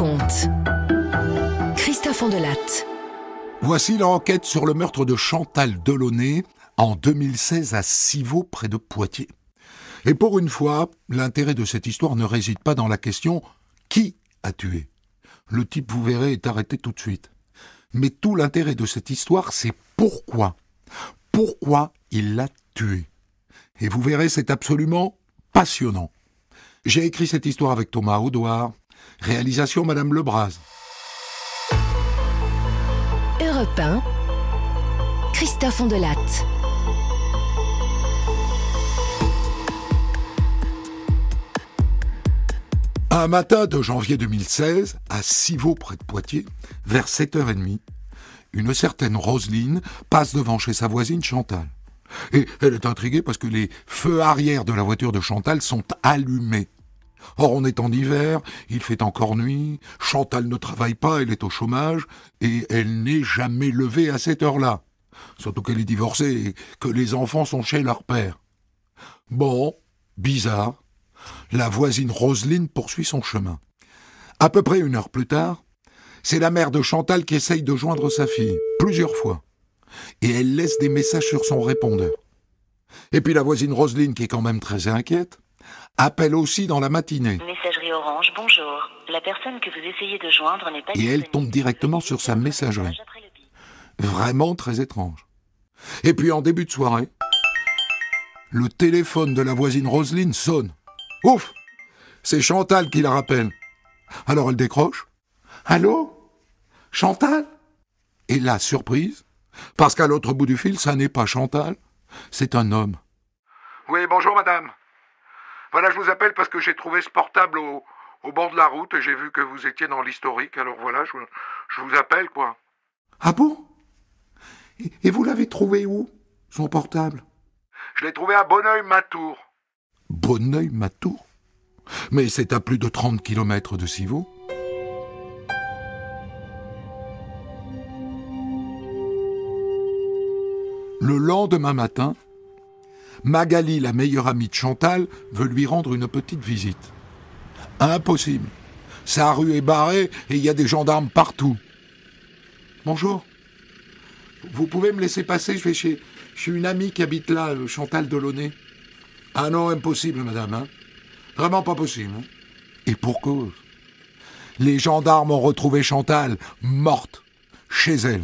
raconte. Christophe Ondelatte. Voici l'enquête sur le meurtre de Chantal Delaunay en 2016 à Civaux, près de Poitiers. Et pour une fois, l'intérêt de cette histoire ne réside pas dans la question « Qui a tué ?» Le type, vous verrez, est arrêté tout de suite. Mais tout l'intérêt de cette histoire, c'est pourquoi. Pourquoi il l'a tué. Et vous verrez, c'est absolument passionnant. J'ai écrit cette histoire avec Thomas Audouard. Réalisation Madame Lebras. Europe 1, Christophe Ondelatte. Un matin de janvier 2016, à Civaux, près de Poitiers, vers 7h30, une certaine Roselyne passe devant chez sa voisine Chantal. Et elle est intriguée parce que les feux arrière de la voiture de Chantal sont allumés. Or, on est en hiver, il fait encore nuit, Chantal ne travaille pas, elle est au chômage, et elle n'est jamais levée à cette heure-là. Surtout qu'elle est divorcée et que les enfants sont chez leur père. Bon, bizarre. La voisine Roselyne poursuit son chemin. À peu près 1 heure plus tard, c'est la mère de Chantal qui essaye de joindre sa fille, plusieurs fois. Et elle laisse des messages sur son répondeur. Et puis la voisine Roselyne, qui est quand même très inquiète, appelle aussi dans la matinée. Messagerie Orange, bonjour. La personne que vous essayez de joindre n'est pas Et elle tombe directement sur sa messagerie. Vraiment très étrange. Et puis en début de soirée, le téléphone de la voisine Roselyne sonne. Ouf! C'est Chantal qui la rappelle. Alors elle décroche. Allô? Chantal? Et là, surprise, parce qu'à l'autre bout du fil, ça n'est pas Chantal, c'est un homme. Oui, bonjour madame. Voilà, je vous appelle parce que j'ai trouvé ce portable au bord de la route et j'ai vu que vous étiez dans l'historique, alors voilà, je vous appelle, quoi. Ah bon? Et vous l'avez trouvé où, son portable? Je l'ai trouvé à Bonneuil-Matour. Bonneuil-Matour? Mais c'est à plus de 30 km de Civaux. Le lendemain matin, Magali, la meilleure amie de Chantal, veut lui rendre une petite visite. Impossible. Sa rue est barrée et il y a des gendarmes partout. Bonjour. Vous pouvez me laisser passer, je vais chez une amie qui habite là, Chantal Delaunay. Ah non, impossible, madame. Hein. Vraiment pas possible. Hein. Et pour cause. Les gendarmes ont retrouvé Chantal, morte, chez elle.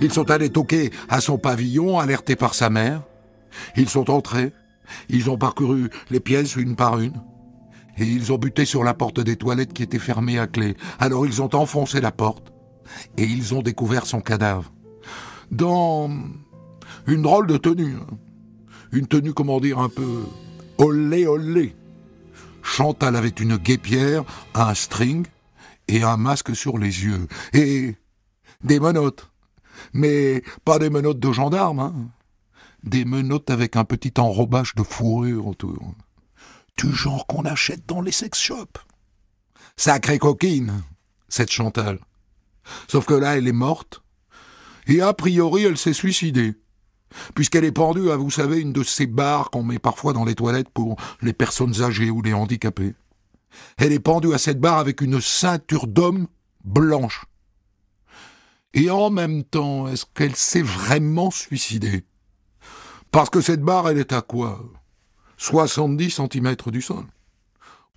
Ils sont allés toquer à son pavillon, alertés par sa mère. Ils sont entrés. Ils ont parcouru les pièces une par une. Et ils ont buté sur la porte des toilettes qui était fermée à clé. Alors ils ont enfoncé la porte. Et ils ont découvert son cadavre. Dans une drôle de tenue. Une tenue, comment dire, un peu olé olé. Chantal avait une guêpière, un string et un masque sur les yeux. Et des menottes. Mais pas des menottes de gendarmes, hein. Des menottes avec un petit enrobage de fourrure autour. Du genre qu'on achète dans les sex shops. Sacrée coquine, cette Chantal. Sauf que là, elle est morte. Et a priori, elle s'est suicidée. Puisqu'elle est pendue à, vous savez, une de ces barres qu'on met parfois dans les toilettes pour les personnes âgées ou les handicapés. Elle est pendue à cette barre avec une ceinture d'homme blanche. Et en même temps, est-ce qu'elle s'est vraiment suicidée? Parce que cette barre, elle est à quoi? 70 cm du sol.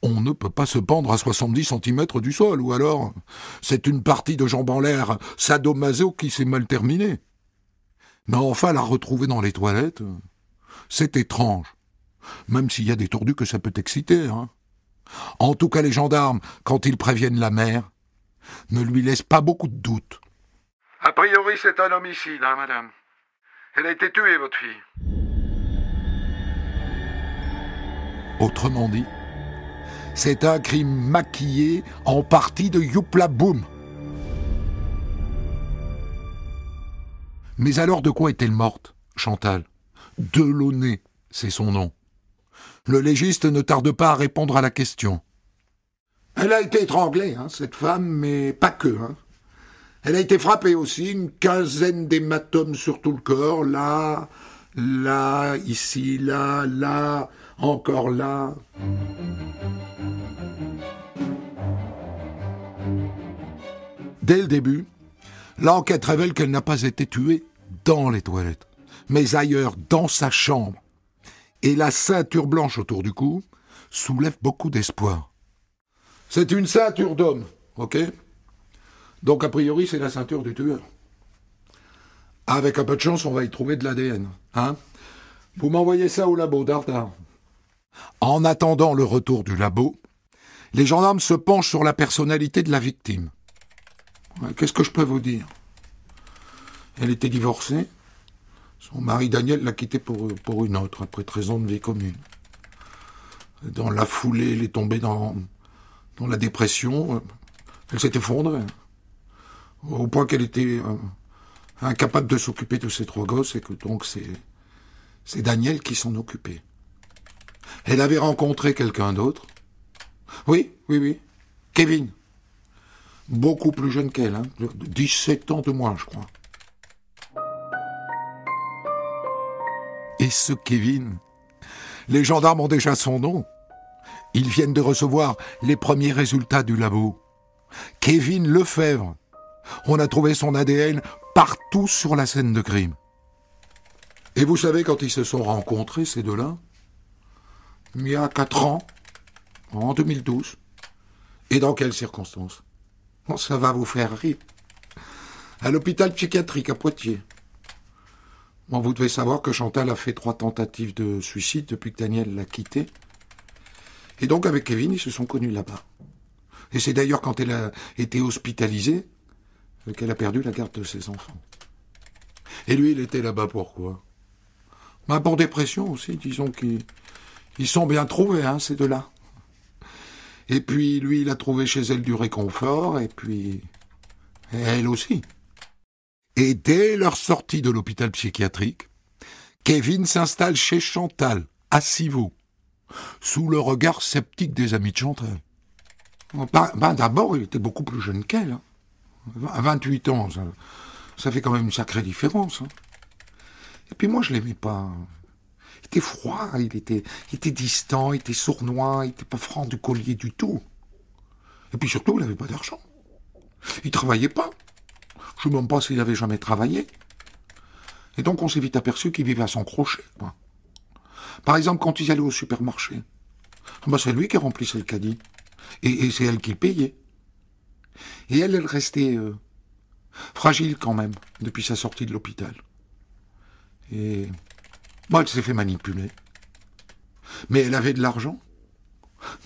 On ne peut pas se pendre à 70 cm du sol, ou alors c'est une partie de jambes en l'air sadomaso qui s'est mal terminée. Mais enfin, la retrouver dans les toilettes, c'est étrange. Même s'il y a des tordus que ça peut exciter. Hein. En tout cas, les gendarmes, quand ils préviennent la mère, ne lui laissent pas beaucoup de doutes. A priori, c'est un homicide, hein, madame. Elle a été tuée, votre fille. Autrement dit, c'est un crime maquillé en partie de Youpla Boum. Mais alors de quoi est-elle morte, Chantal? Delaunay, c'est son nom. Le légiste ne tarde pas à répondre à la question. Elle a été étranglée, hein, cette femme, mais pas que. Hein. Elle a été frappée aussi, une quinzaine d'hématomes sur tout le corps, là, Là, ici, là, là, encore là. Dès le début, l'enquête révèle qu'elle n'a pas été tuée dans les toilettes, mais ailleurs, dans sa chambre. Et la ceinture blanche autour du cou soulève beaucoup d'espoir. C'est une ceinture d'homme, ok ? Donc a priori, c'est la ceinture du tueur. Avec un peu de chance, on va y trouver de l'ADN, hein ? Vous m'envoyez ça au labo, Dardar. En attendant le retour du labo, les gendarmes se penchent sur la personnalité de la victime. Qu'est-ce que je peux vous dire ? Elle était divorcée. Son mari Daniel l'a quittée pour une autre, après 13 ans de vie commune. Dans la foulée, elle est tombée dans la dépression. Elle s'est effondrée. Au point qu'elle était incapable de s'occuper de ses 3 gosses, et que donc c'est Daniel qui s'en occupait. Elle avait rencontré quelqu'un d'autre. Oui, Kevin. Beaucoup plus jeune qu'elle, 17 ans de moins, je crois. Et ce Kevin, les gendarmes ont déjà son nom. Ils viennent de recevoir les premiers résultats du labo. Kevin Lefebvre. On a trouvé son ADN partout sur la scène de crime. Et vous savez quand ils se sont rencontrés, ces deux-là ? Il y a 4 ans, en 2012. Et dans quelles circonstances ? Ça va vous faire rire. À l'hôpital psychiatrique à Poitiers. Bon, vous devez savoir que Chantal a fait 3 tentatives de suicide depuis que Daniel l'a quitté. Et donc avec Kevin, ils se sont connus là-bas. Et c'est d'ailleurs quand elle a été hospitalisée qu'elle a perdu la garde de ses enfants. Et lui, il était là-bas pourquoi ? Pour dépression aussi, disons qu'ils sont bien trouvés, ces deux-là. Et puis, lui, il a trouvé chez elle du réconfort, et puis elle aussi. Et dès leur sortie de l'hôpital psychiatrique, Kevin s'installe chez Chantal, à Civaux, sous le regard sceptique des amis de Chantal. D'abord, il était beaucoup plus jeune qu'elle. À 28 ans, ça fait quand même une sacrée différence. Et puis moi, je l'aimais pas. Il était froid, il était distant, il était sournois, il était pas franc du collier du tout. Et puis surtout, il n'avait pas d'argent. Il travaillait pas. Je ne sais même pas s'il avait jamais travaillé. Et donc, on s'est vite aperçu qu'il vivait à son crochet. Par exemple, quand ils allaient au supermarché, c'est lui qui remplissait le caddie. Et c'est elle qui le payait. Et elle restait fragile quand même, depuis sa sortie de l'hôpital. Et elle s'est fait manipuler. Mais elle avait de l'argent.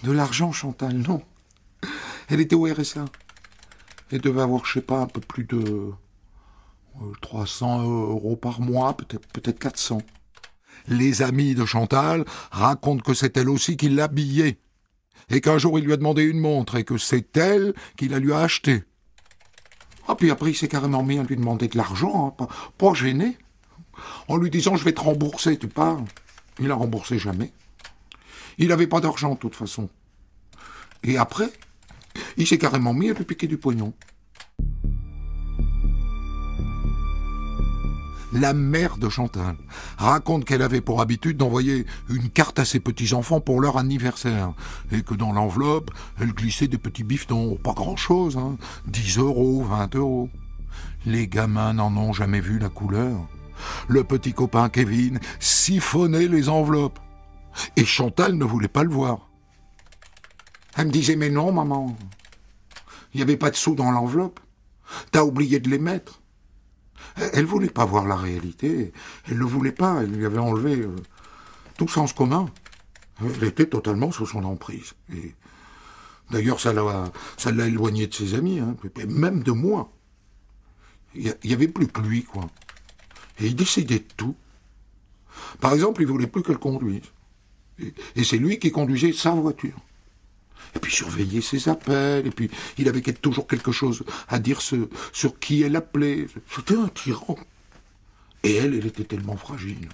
De l'argent, Chantal, non. Elle était au RSA. Elle devait avoir, je sais pas, un peu plus de 300 € par mois, peut-être 400. Les amis de Chantal racontent que c'est elle aussi qui l'habillait. Et qu'un jour, il lui a demandé une montre et que c'est elle qui la lui a achetée. Puis après, il s'est carrément mis à lui demander de l'argent, pas gêné. En lui disant, je vais te rembourser, tu parles. Il n'a remboursé jamais. Il n'avait pas d'argent, de toute façon. Et après, il s'est carrément mis à lui piquer du pognon. La mère de Chantal raconte qu'elle avait pour habitude d'envoyer une carte à ses petits-enfants pour leur anniversaire, et que dans l'enveloppe, elle glissait des petits bifetons, pas grand-chose, 10 €, 20 €. Les gamins n'en ont jamais vu la couleur. Le petit copain Kevin siphonnait les enveloppes, et Chantal ne voulait pas le voir. Elle me disait, mais non, maman, il n'y avait pas de sous dans l'enveloppe, t'as oublié de les mettre. Elle voulait pas voir la réalité, elle ne voulait pas, elle lui avait enlevé tout sens commun. Elle était totalement sous son emprise. Et d'ailleurs, ça l'a éloignée de ses amis, même de moi. Il y avait plus que lui, quoi. Et il décidait de tout. Par exemple, il voulait plus qu'elle conduise. Et c'est lui qui conduisait sa voiture. Et puis surveiller ses appels, et puis il avait toujours quelque chose à dire sur qui elle appelait. C'était un tyran. Et elle était tellement fragile.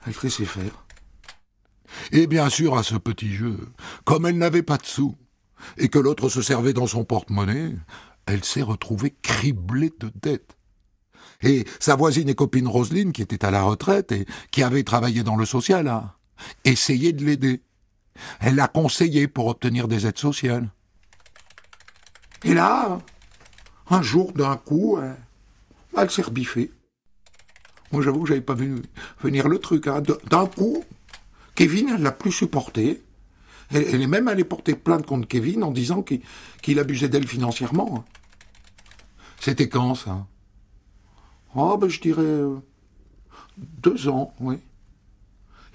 Elle laissait faire. Et bien sûr, à ce petit jeu, comme elle n'avait pas de sous, et que l'autre se servait dans son porte-monnaie, elle s'est retrouvée criblée de dettes. Et sa voisine et copine Roselyne, qui était à la retraite et qui avait travaillé dans le social, a essayé de l'aider. Elle l'a conseillé pour obtenir des aides sociales. Et là, un jour, d'un coup, elle s'est rebiffée. Moi, j'avoue que j'avais pas vu venir le truc. Hein. D'un coup, Kevin, elle l'a plus supporté. Elle est même allée porter plainte contre Kevin en disant qu'il abusait d'elle financièrement. C'était quand, ça? Oh, ben, je dirais 2 ans, oui.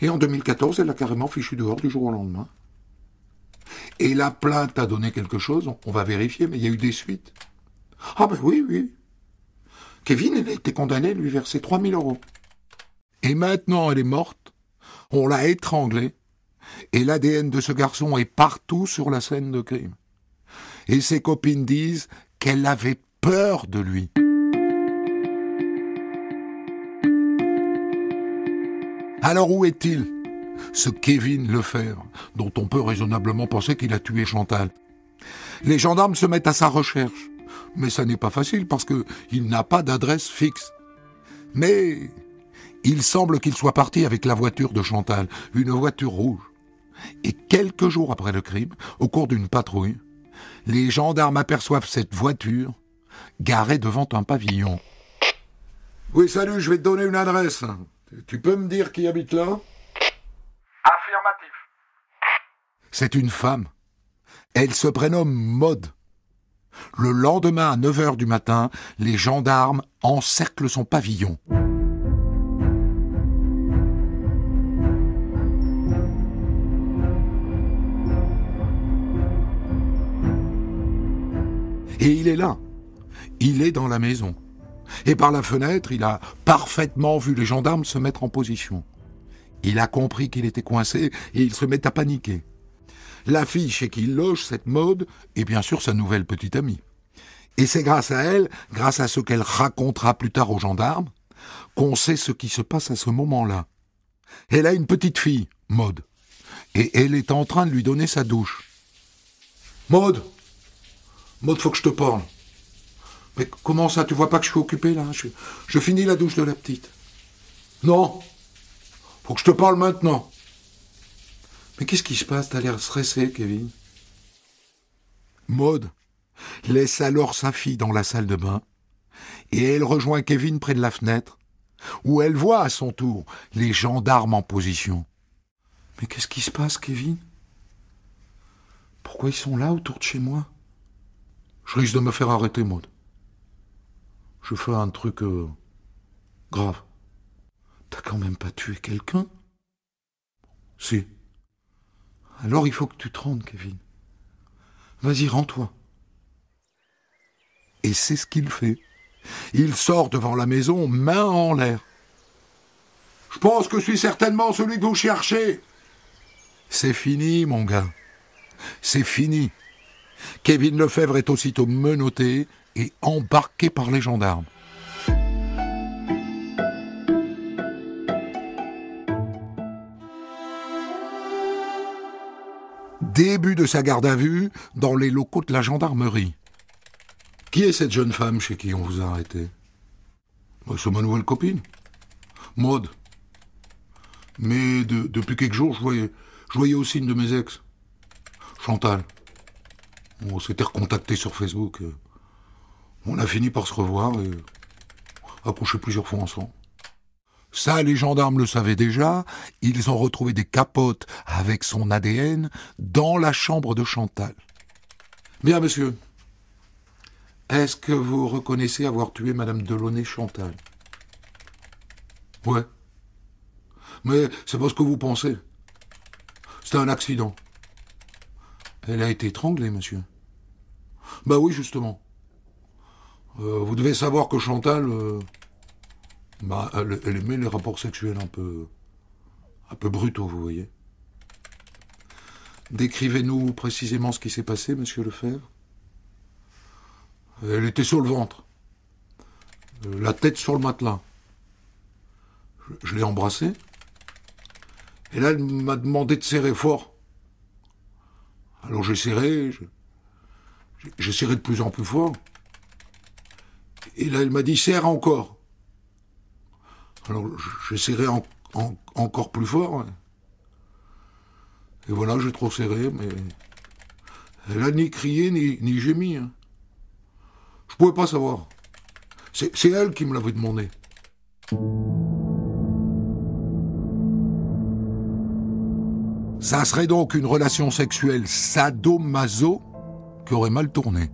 Et en 2014, elle l'a carrément fichu dehors du jour au lendemain. Et la plainte a donné quelque chose, on va vérifier, mais il y a eu des suites. Ah ben oui. Kevin, elle a été condamnée à lui verser 3 000 €. Et maintenant, elle est morte, on l'a étranglée, et l'ADN de ce garçon est partout sur la scène de crime. Et ses copines disent qu'elle avait peur de lui. Alors où est-il, ce Kevin Lefebvre, dont on peut raisonnablement penser qu'il a tué Chantal? Les gendarmes se mettent à sa recherche, mais ça n'est pas facile parce qu'il n'a pas d'adresse fixe. Mais il semble qu'il soit parti avec la voiture de Chantal, une voiture rouge. Et quelques jours après le crime, au cours d'une patrouille, les gendarmes aperçoivent cette voiture garée devant un pavillon. Oui, salut, je vais te donner une adresse. Tu peux me dire qui habite là? Affirmatif. C'est une femme. Elle se prénomme Maude. Le lendemain à 9h du matin, les gendarmes encerclent son pavillon. Et il est là. Il est dans la maison. Et par la fenêtre, il a parfaitement vu les gendarmes se mettre en position. Il a compris qu'il était coincé et il se met à paniquer. La fille chez qui il loge, cette Maude, est bien sûr sa nouvelle petite amie. Et c'est grâce à elle, grâce à ce qu'elle racontera plus tard aux gendarmes, qu'on sait ce qui se passe à ce moment-là. Elle a une petite fille, Maude, et elle est en train de lui donner sa douche. Maude, faut que je te parle. Mais comment ça, tu vois pas que je suis occupé, là? Je finis la douche de la petite. Non, faut que je te parle maintenant. Mais qu'est-ce qui se passe? T'as l'air stressé, Kevin. Maude laisse alors sa fille dans la salle de bain et elle rejoint Kevin près de la fenêtre où elle voit à son tour les gendarmes en position. Mais qu'est-ce qui se passe, Kevin? Pourquoi ils sont là autour de chez moi? Je risque de me faire arrêter, Maude. Je fais un truc grave. T'as quand même pas tué quelqu'un? Si. Alors il faut que tu te rendes, Kevin. Vas-y, rends-toi. Et c'est ce qu'il fait. Il sort devant la maison, main en l'air. Je pense que je suis certainement celui que vous cherchez. C'est fini, mon gars. C'est fini. Kevin Lefebvre est aussitôt menotté et embarqué par les gendarmes. Début de sa garde à vue dans les locaux de la gendarmerie. Qui est cette jeune femme chez qui on vous a arrêté? C'est ma nouvelle copine, Maude. Mais depuis quelques jours, je voyais aussi une de mes ex, Chantal. On s'était recontacté sur Facebook. On a fini par se revoir et a couché plusieurs fois ensemble. Ça, les gendarmes le savaient déjà. Ils ont retrouvé des capotes avec son ADN dans la chambre de Chantal. Bien, monsieur. Est-ce que vous reconnaissez avoir tué Madame Delaunay Chantal? Ouais. Mais c'est pas ce que vous pensez. C'était un accident. Elle a été étranglée, monsieur. Bah oui, justement. Vous devez savoir que Chantal... elle aimait les rapports sexuels un peu brutaux, vous voyez. Décrivez-nous précisément ce qui s'est passé, monsieur Lefebvre. Elle était sur le ventre, la tête sur le matelas. Je l'ai embrassée, et là, elle m'a demandé de serrer fort. Alors j'ai serré de plus en plus fort. Et là, elle m'a dit « serre encore ». Alors j'ai serré encore plus fort. Ouais. Et voilà, j'ai trop serré, mais elle a ni crié ni gémi. Hein. Je pouvais pas savoir. C'est elle qui me l'avait demandé. Ça serait donc une relation sexuelle sadomaso qui aurait mal tourné.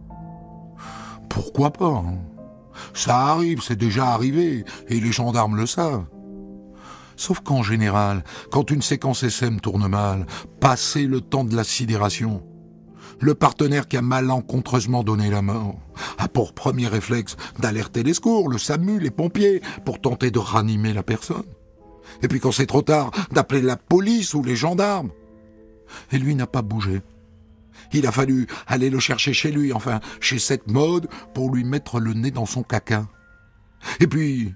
Pourquoi pas hein? Ça arrive, c'est déjà arrivé, et les gendarmes le savent. Sauf qu'en général, quand une séquence SM tourne mal, passé le temps de la sidération, le partenaire qui a malencontreusement donné la mort a pour premier réflexe d'alerter les secours, le SAMU, les pompiers, pour tenter de ranimer la personne. Et puis quand c'est trop tard, d'appeler la police ou les gendarmes. Et lui n'a pas bougé. Il a fallu aller le chercher chez lui, enfin, chez cette mode, pour lui mettre le nez dans son caca. Et puis,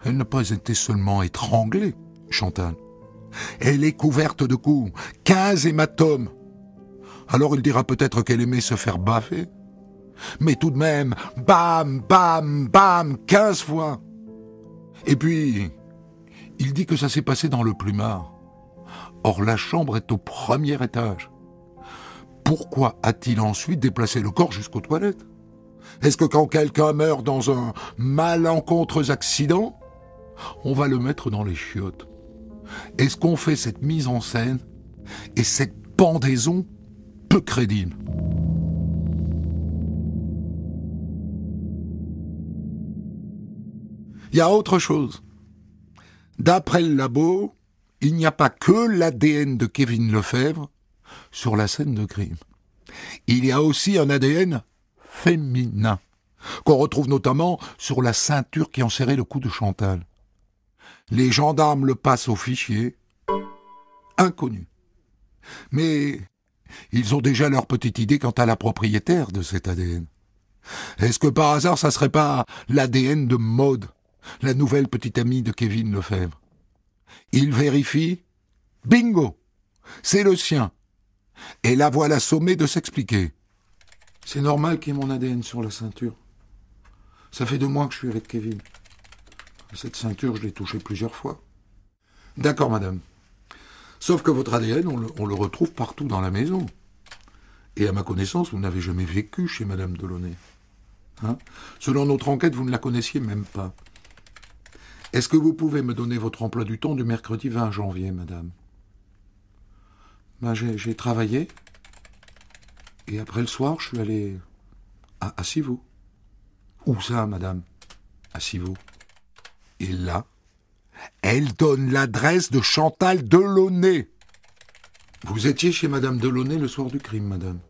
elle n'a pas été seulement étranglée, Chantal. Elle est couverte de coups, 15 hématomes. Alors il dira peut-être qu'elle aimait se faire baffer. Mais tout de même, bam, bam, bam, 15 fois. Et puis, il dit que ça s'est passé dans le plumard. Or, la chambre est au premier étage. Pourquoi a-t-il ensuite déplacé le corps jusqu'aux toilettes? Est-ce que quand quelqu'un meurt dans un malencontreux accident, on va le mettre dans les chiottes? Est-ce qu'on fait cette mise en scène et cette pendaison peu crédible? Il y a autre chose. D'après le labo, il n'y a pas que l'ADN de Kevin Lefebvre sur la scène de crime. Il y a aussi un ADN féminin, qu'on retrouve notamment sur la ceinture qui enserrait le cou de Chantal. Les gendarmes le passent au fichier, inconnu. Mais ils ont déjà leur petite idée quant à la propriétaire de cet ADN. Est-ce que par hasard ça serait pas l'ADN de Maude, la nouvelle petite amie de Kevin Lefebvre? Ils vérifient, bingo, c'est le sien. Et la voilà sommée de s'expliquer. C'est normal qu'il y ait mon ADN sur la ceinture. Ça fait 2 mois que je suis avec Kevin. Cette ceinture, je l'ai touchée plusieurs fois. D'accord, madame. Sauf que votre ADN, on le retrouve partout dans la maison. Et à ma connaissance, vous n'avez jamais vécu chez madame Delaunay. Hein? Selon notre enquête, vous ne la connaissiez même pas. Est-ce que vous pouvez me donner votre emploi du temps du mercredi 20 janvier, madame? J'ai travaillé, et après le soir, je suis allé à Civaux. Où ça, madame? À Civaux. Et là, elle donne l'adresse de Chantal Delaunay. Vous étiez chez madame Delaunay le soir du crime, madame?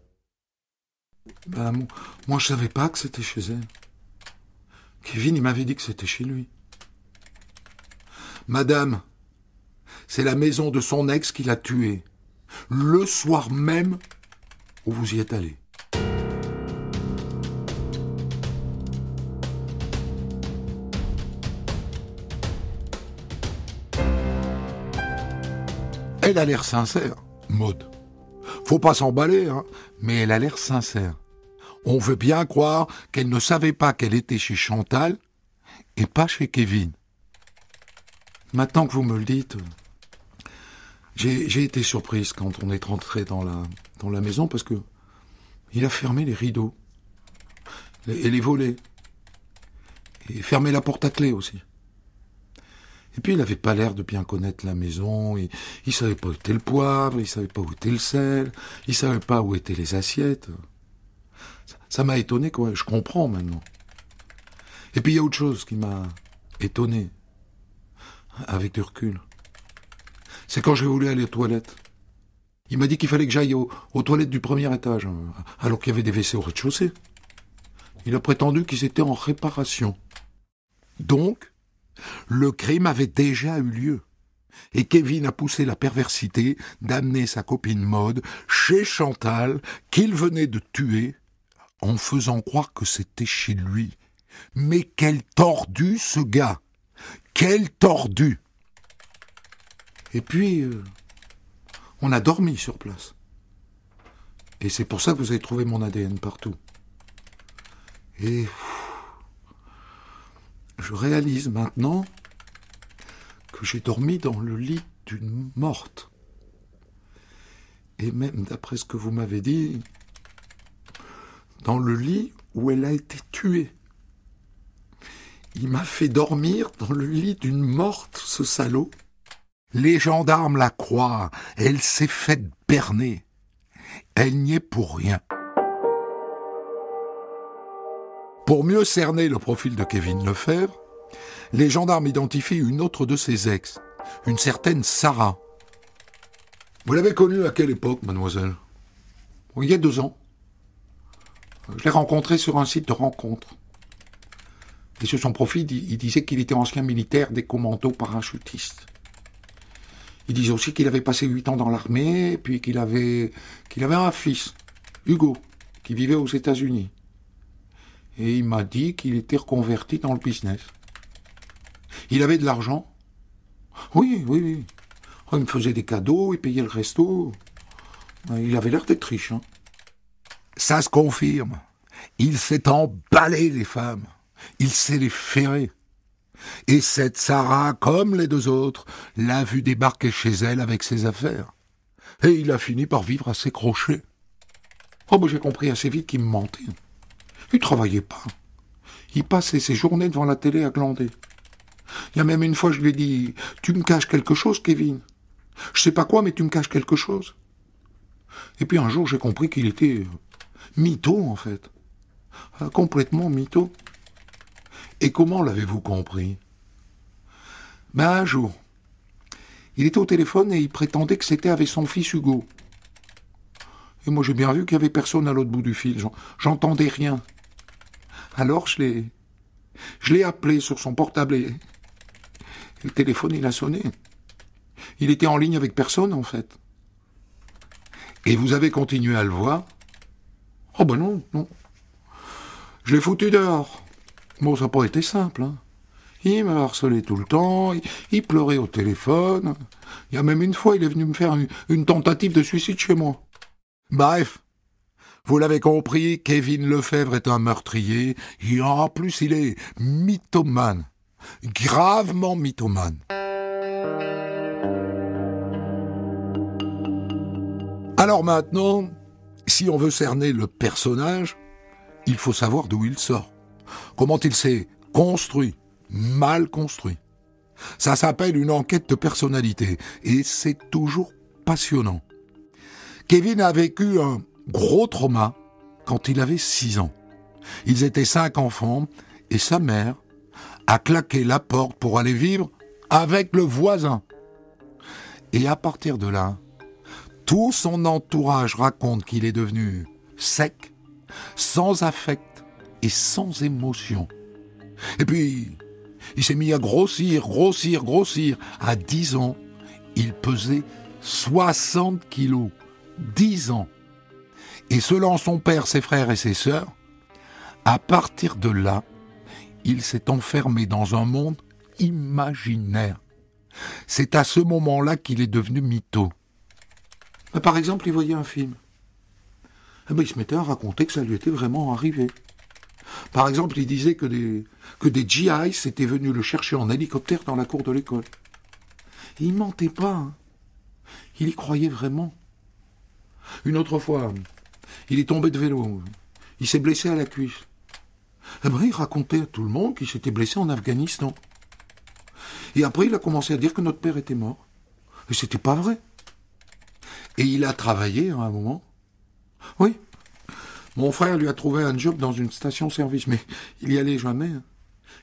Moi, je savais pas que c'était chez elle. Kevin, il m'avait dit que c'était chez lui. Madame, c'est la maison de son ex qui l'a tué. Le soir même où vous y êtes allé. Elle a l'air sincère, Maude. Faut pas s'emballer, hein, mais elle a l'air sincère. On veut bien croire qu'elle ne savait pas qu'elle était chez Chantal et pas chez Kevin. Maintenant que vous me le dites, j'ai été surprise quand on est rentré dans la maison parce que il a fermé les rideaux et les volets et fermé la porte à clé aussi. Et puis il n'avait pas l'air de bien connaître la maison, il savait pas où était le poivre, il savait pas où était le sel, il savait pas où étaient les assiettes. Ça m'a étonné, quoi, je comprends maintenant. Et puis il y a autre chose qui m'a étonné, avec du recul. C'est quand j'ai voulu aller aux toilettes. Il m'a dit qu'il fallait que j'aille aux toilettes du premier étage, alors qu'il y avait des WC au rez-de-chaussée. Il a prétendu qu'ils étaient en réparation. Donc, le crime avait déjà eu lieu. Et Kevin a poussé la perversité d'amener sa copine Maude chez Chantal, qu'il venait de tuer, en faisant croire que c'était chez lui. Mais quel tordu, ce gars! Quel tordu! Et puis, on a dormi sur place. Et c'est pour ça que vous avez trouvé mon ADN partout. Et je réalise maintenant que j'ai dormi dans le lit d'une morte. Et même, d'après ce que vous m'avez dit, dans le lit où elle a été tuée. Il m'a fait dormir dans le lit d'une morte, ce salaud. Les gendarmes la croient, elle s'est faite berner. Elle n'y est pour rien. Pour mieux cerner le profil de Kevin Lefebvre, les gendarmes identifient une autre de ses ex, une certaine Sarah. Vous l'avez connue à quelle époque, mademoiselle? Il y a 2 ans. Je l'ai rencontré sur un site de rencontre. Et sur son profil, il disait qu'il était ancien militaire des commandos parachutistes. Il disait aussi qu'il avait passé 8 ans dans l'armée, puis qu'il avait un fils, Hugo, qui vivait aux États-Unis. Et il m'a dit qu'il était reconverti dans le business. Il avait de l'argent. Oui. Il me faisait des cadeaux, il payait le resto. Il avait l'air d'être riche. Ça se confirme. Il s'est emballé les femmes. Il s'est les ferré. Et cette Sarah, comme les 2 autres, l'a vu débarquer chez elle avec ses affaires. Et il a fini par vivre à ses crochets. J'ai compris assez vite qu'il me mentait. Il travaillait pas. Il passait ses journées devant la télé à glander. Il y a même une fois, je lui ai dit « Tu me caches quelque chose, Kevin ? Je sais pas quoi, mais tu me caches quelque chose. » Et puis un jour, j'ai compris qu'il était mytho, en fait. Complètement mytho. Et comment l'avez-vous compris? Un jour, il était au téléphone et il prétendait que c'était avec son fils Hugo. Et moi, j'ai bien vu qu'il n'y avait personne à l'autre bout du fil. J'entendais rien. Alors, je l'ai appelé sur son portable et le téléphone, il a sonné. Il était en ligne avec personne, en fait. Et vous avez continué à le voir? Non. Je l'ai foutu dehors. Ça n'a pas été simple. Il m'a harcelé tout le temps, il pleurait au téléphone. Il y a même une fois, il est venu me faire une tentative de suicide chez moi. Bref, vous l'avez compris, Kevin Lefebvre est un meurtrier, et en plus il est mythomane, gravement mythomane. Alors maintenant, si on veut cerner le personnage, il faut savoir d'où il sort. Comment il s'est construit, mal construit. Ça s'appelle une enquête de personnalité et c'est toujours passionnant. Kevin a vécu un gros trauma quand il avait 6 ans. Ils étaient 5 enfants et sa mère a claqué la porte pour aller vivre avec le voisin. Et à partir de là, tout son entourage raconte qu'il est devenu sec, sans affect et sans émotion. Et puis, il s'est mis à grossir. À 10 ans, il pesait 60 kilos. 10 ans. Et selon son père, ses frères et ses sœurs, à partir de là, il s'est enfermé dans un monde imaginaire. C'est à ce moment-là qu'il est devenu mytho. Par exemple, il voyait un film. Il se mettait à raconter que ça lui était vraiment arrivé. Par exemple, il disait que des GIs étaient venus le chercher en hélicoptère dans la cour de l'école. Et il mentait pas. Il y croyait vraiment. Une autre fois, il est tombé de vélo. Il s'est blessé à la cuisse. Il racontait à tout le monde qu'il s'était blessé en Afghanistan. Et après, il a commencé à dire que notre père était mort. Et c'était pas vrai. Et il a travaillé à un moment. Oui. Mon frère lui a trouvé un job dans une station-service, mais il y allait jamais.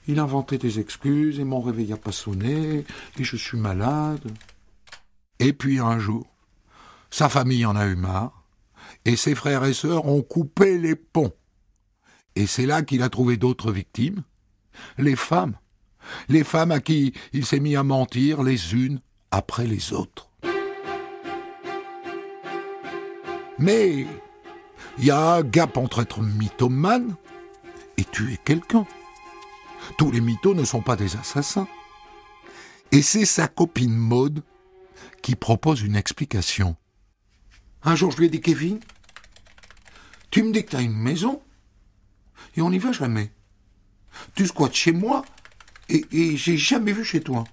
Il inventait des excuses, et mon réveil n'a pas sonné, et je suis malade. Et puis un jour, sa famille en a eu marre, et ses frères et sœurs ont coupé les ponts. Et c'est là qu'il a trouvé d'autres victimes, les femmes à qui il s'est mis à mentir les unes après les autres. Mais il y a un gap entre être mythomane et tuer quelqu'un. Tous les mythos ne sont pas des assassins. Et c'est sa copine Maude qui propose une explication. Un jour, je lui ai dit, Kevin, tu me dis que tu as une maison et on n'y va jamais. Tu squattes chez moi et j'ai jamais vu chez toi.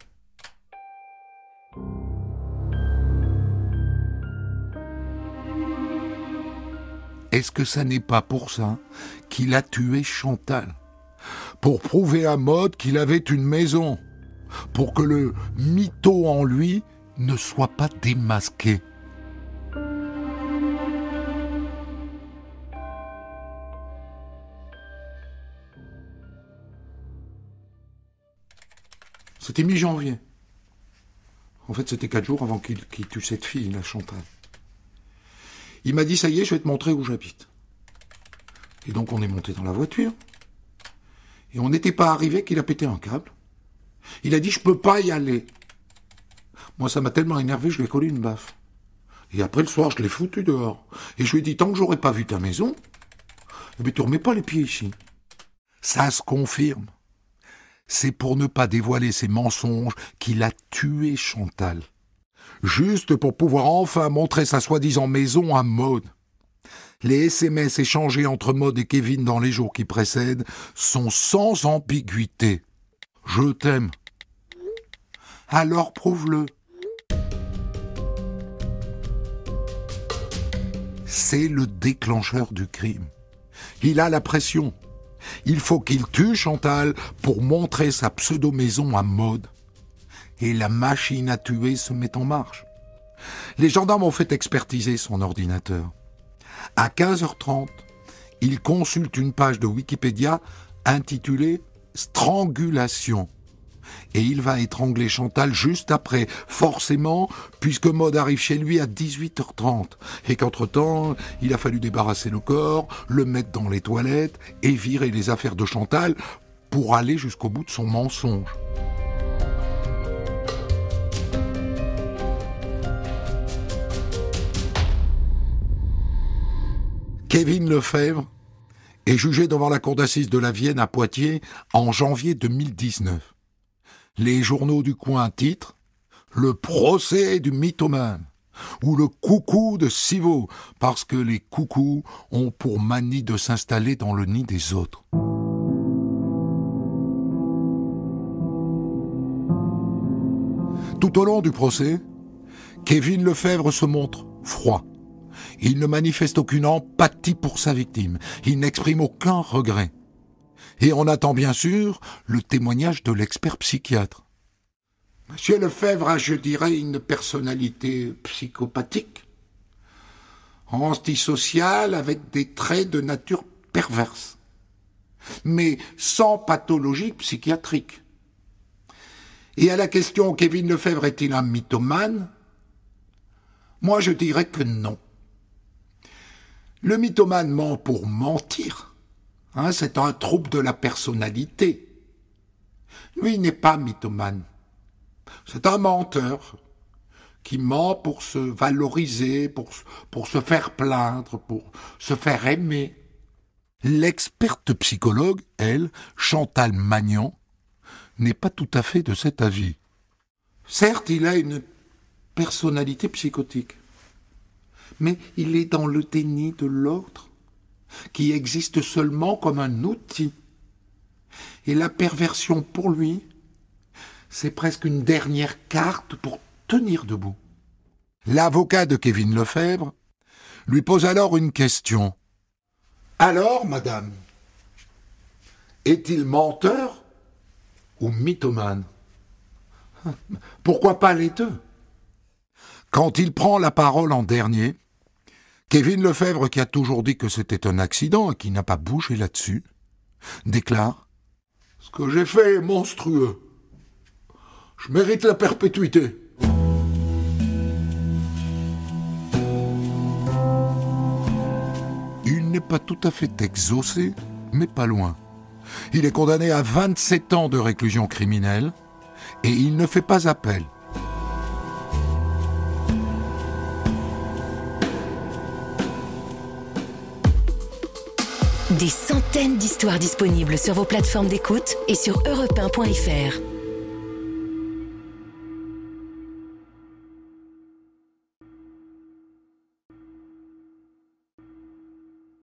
Est-ce que ça n'est pas pour ça qu'il a tué Chantal? Pour prouver à Maude qu'il avait une maison, pour que le mytho en lui ne soit pas démasqué. C'était mi-janvier. En fait, c'était 4 jours avant qu'il tue cette fille, la Chantal. Il m'a dit, ça y est, je vais te montrer où j'habite. Et donc on est monté dans la voiture. Et on n'était pas arrivé qu'il a pété un câble. Il a dit, je peux pas y aller. Moi, ça m'a tellement énervé, je lui ai collé une baffe. Et après, le soir, je l'ai foutu dehors. Et je lui ai dit, tant que j'aurais pas vu ta maison, eh bien, tu remets pas les pieds ici. Ça se confirme. C'est pour ne pas dévoiler ses mensonges qu'il a tué Chantal. Juste pour pouvoir enfin montrer sa soi-disant maison à Maude. Les SMS échangés entre Maude et Kevin dans les jours qui précèdent sont sans ambiguïté. Je t'aime. Alors prouve-le. C'est le déclencheur du crime. Il a la pression. Il faut qu'il tue Chantal pour montrer sa pseudo-maison à Maude. Et la machine à tuer se met en marche. Les gendarmes ont fait expertiser son ordinateur. À 15h30, il consulte une page de Wikipédia intitulée « Strangulation ». Et il va étrangler Chantal juste après, forcément, puisque Maude arrive chez lui à 18h30. Et qu'entre-temps, il a fallu débarrasser le corps, le mettre dans les toilettes et virer les affaires de Chantal pour aller jusqu'au bout de son mensonge. Kevin Lefebvre est jugé devant la cour d'assises de la Vienne à Poitiers en janvier 2019. Les journaux du coin titrent « Le procès du mythomane » ou « Le coucou de Civaux » parce que les coucous ont pour manie de s'installer dans le nid des autres. Tout au long du procès, Kevin Lefebvre se montre froid. Il ne manifeste aucune empathie pour sa victime. Il n'exprime aucun regret. Et on attend bien sûr le témoignage de l'expert psychiatre. Monsieur Lefebvre a, je dirais, une personnalité psychopathique, antisociale avec des traits de nature perverse, mais sans pathologie psychiatrique. Et à la question « Kevin Lefebvre est-il un mythomane ?» moi je dirais que non. Le mythomane ment pour mentir. C'est un trouble de la personnalité. Lui n'est pas mythomane. C'est un menteur qui ment pour se valoriser, pour se faire plaindre, pour se faire aimer. L'experte psychologue, elle, Chantal Magnan, n'est pas tout à fait de cet avis. Certes, il a une personnalité psychotique, mais il est dans le déni de l'autre, qui existe seulement comme un outil. Et la perversion, pour lui, c'est presque une dernière carte pour tenir debout. L'avocat de Kevin Lefebvre lui pose alors une question. « Alors, madame, est-il menteur ou mythomane ? Pourquoi pas les deux ?» Quand il prend la parole en dernier, Kevin Lefebvre, qui a toujours dit que c'était un accident et qui n'a pas bougé là-dessus, déclare « Ce que j'ai fait est monstrueux. Je mérite la perpétuité. » Il n'est pas tout à fait exaucé, mais pas loin. Il est condamné à 27 ans de réclusion criminelle et il ne fait pas appel. Des centaines d'histoires disponibles sur vos plateformes d'écoute et sur europe1.fr.